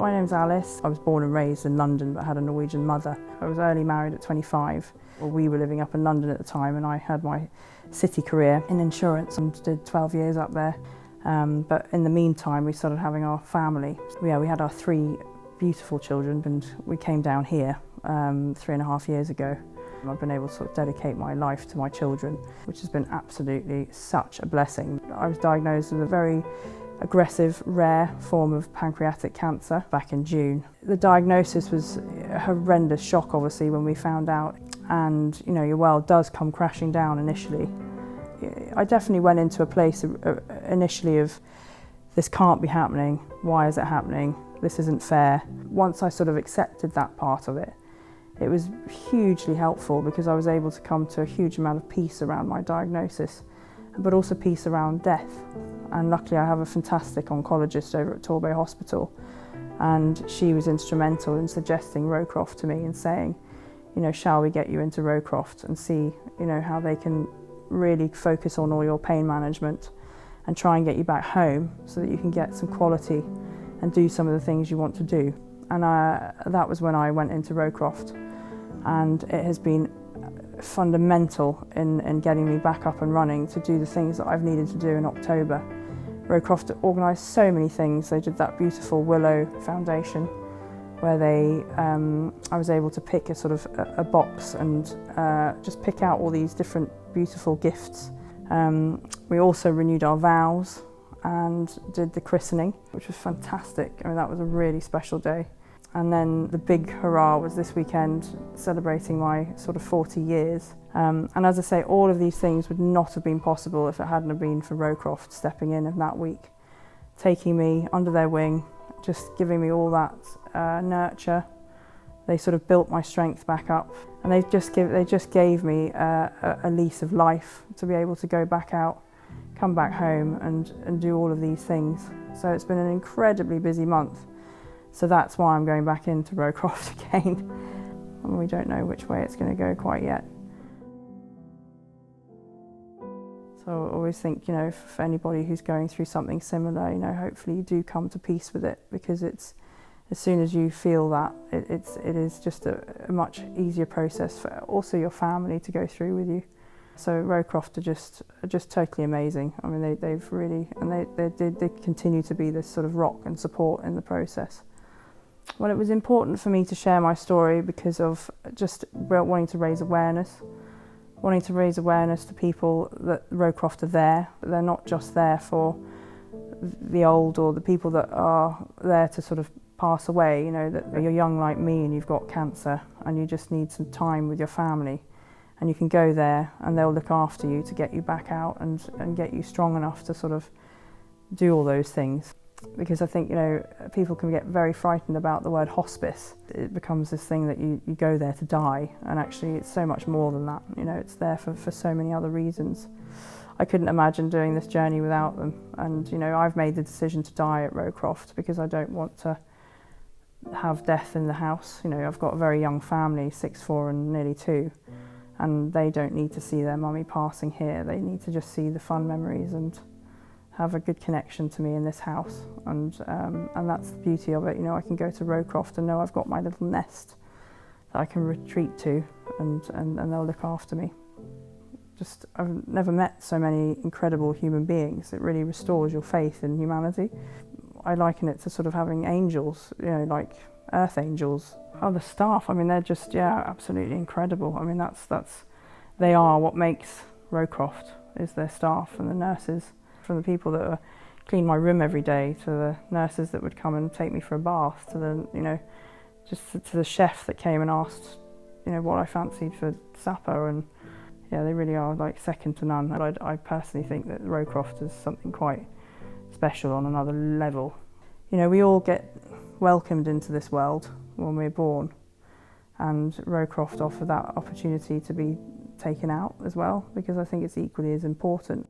My name's Alice. I was born and raised in London but had a Norwegian mother. I was early married at 25. Well, we were living up in London at the time and I had my city career in insurance and did 12 years up there. But in the meantime we started having our family. We had our 3 beautiful children and we came down here 3.5 years ago. I've been able to sort of dedicate my life to my children, which has been absolutely such a blessing. I was diagnosed with a very aggressive, rare form of pancreatic cancer back in June. The diagnosis was a horrendous shock, obviously, when we found out. And, you know, your world does come crashing down initially. I definitely went into a place initially of, this can't be happening, why is it happening, this isn't fair. Once I sort of accepted that part of it, it was hugely helpful because I was able to come to a huge amount of peace around my diagnosis, but also peace around death. And luckily I have a fantastic oncologist over at Torbay Hospital, and she was instrumental in suggesting Rowcroft to me and saying, you know, shall we get you into Rowcroft and see, you know, how they can really focus on all your pain management and try and get you back home so that you can get some quality and do some of the things you want to do. And that was when I went into Rowcroft, and it has been fundamental in getting me back up and running to do the things that I've needed to do in October. Rowcroft organised so many things. They did that beautiful Willow Foundation where I was able to pick a sort of a box and just pick out all these different beautiful gifts. We also renewed our vows and did the christening, which was fantastic. I mean, that was a really special day. And then the big hurrah was this weekend, celebrating my sort of 40 years. And as I say, all of these things would not have been possible if it hadn't have been for Rowcroft stepping in that week, taking me under their wing, just giving me all that nurture. They sort of built my strength back up, and they just gave me a lease of life to be able to go back out, come back home and do all of these things. So it's been an incredibly busy month. So that's why I'm going back into Rowcroft again. And we don't know which way it's going to go quite yet. So I always think, you know, for anybody who's going through something similar, you know, hopefully you do come to peace with it, because it's, as soon as you feel that, it is just a much easier process for also your family to go through with you. So Rowcroft are just totally amazing. I mean, they've really, and they continue to be this sort of rock and support in the process. Well, it was important for me to share my story because of just wanting to raise awareness to people that Rowcroft are there. They're not just there for the old or the people that are there to sort of pass away, you know, that you're young like me and you've got cancer and you just need some time with your family, and you can go there and they'll look after you to get you back out and get you strong enough to sort of do all those things. Because I think, you know, people can get very frightened about the word hospice. It becomes this thing that you go there to die, and actually it's so much more than that. You know, it's there for so many other reasons. I couldn't imagine doing this journey without them, and, you know, I've made the decision to die at Rowcroft because I don't want to have death in the house. You know, I've got a very young family, 6, 4 and nearly 2, and they don't need to see their mummy passing here. They need to just see the fun memories and have a good connection to me in this house, and that's the beauty of it. You know, I can go to Rowcroft and know I've got my little nest that I can retreat to, and they'll look after me. Just, I've never met so many incredible human beings. It really restores your faith in humanity. I liken it to sort of having angels, you know, like earth angels. Oh, the staff, I mean, they're just, yeah, absolutely incredible. I mean, they are what makes Rowcroft, is their staff and the nurses. From the people that clean my room every day, to the nurses that would come and take me for a bath, to the, you know, just to the chef that came and asked, you know, what I fancied for supper. And yeah, they really are like second to none. And I personally think that Rowcroft is something quite special on another level. You know, we all get welcomed into this world when we're born, and Rowcroft offer that opportunity to be taken out as well, because I think it's equally as important.